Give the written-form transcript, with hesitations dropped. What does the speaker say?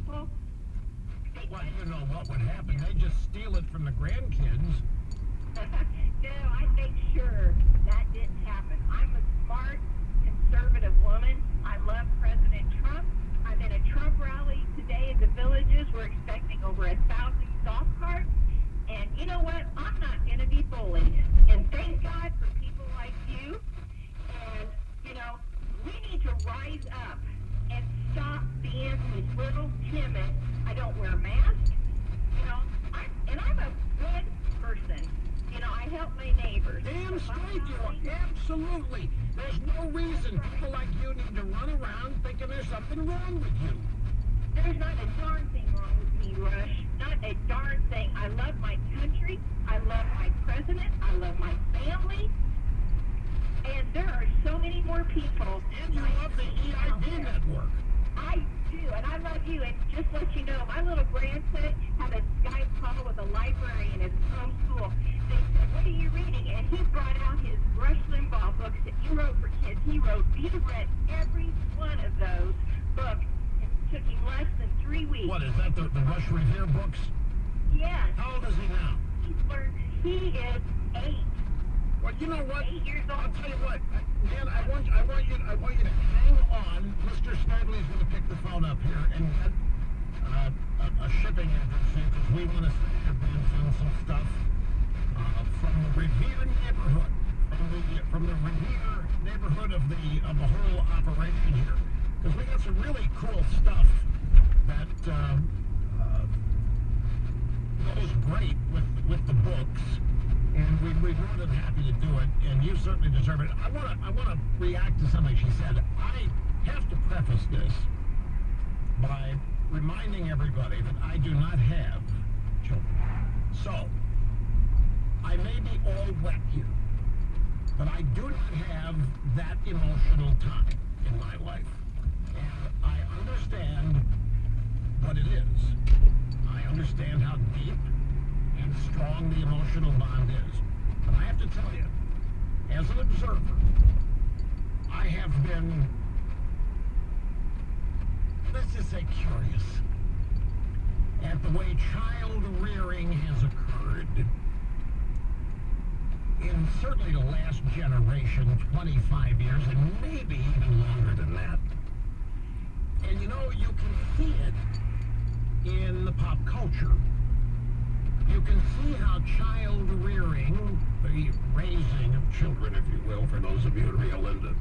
people. Well, you know what would happen? They just steal it from the grandkids. No, I make sure that didn't happen. I'm a smart, conservative woman. I love President Trump. I'm in a Trump rally today in the Villages. We're expecting over 1,000 golf carts. And you know what? I'm not going to be bullied. And thank God for people like you. And, you know, we need to rise up and stop being these little timid. I don't wear masks. You know, I'm a good person. You know, I help my neighbors. Damn straight you are. Absolutely. There's no reason people like you need to run around thinking there's something wrong with you. There's not a darn thing wrong with me, Rush. Not a darn thing. I love my country. I love my president. I love my family. And there are so many more people. And you love the EID network. I do, and I love you. And just let you know, my little grandson had a Skype call with a librarian at his home school. They said, "What are you reading?" And he brought out his Rush Limbaugh books that he wrote for kids. He read every one of those books. It took him less than 3 weeks. What, is that the Rush Revere books? Yes. How old is he now? He is 8. Well, you know what? 8 years old. I'll tell you what, man. I want you to hang on. Mr. Snerdley's going to pick the phone up here and get a shipping address in because we want to send some stuff from the Revere neighborhood, from the Revere neighborhood of the whole operation here, because we got some really cool stuff that goes great with the books. And we're more than happy to do it, and you certainly deserve it. I want to react to something she said. I have to preface this by reminding everybody that I do not have children. So, I may be all wet here, but I do not have that emotional time in my life. And I understand what it is. I understand how deep and strong the emotional bond is. But I have to tell you, as an observer, I have been, let's just say, curious at the way child rearing has occurred in certainly the last generation, 25 years, and maybe even longer than that. And you know, you can see it in the pop culture. You can see how child rearing, the raising of children, if you will, for those of you in Rio Linda,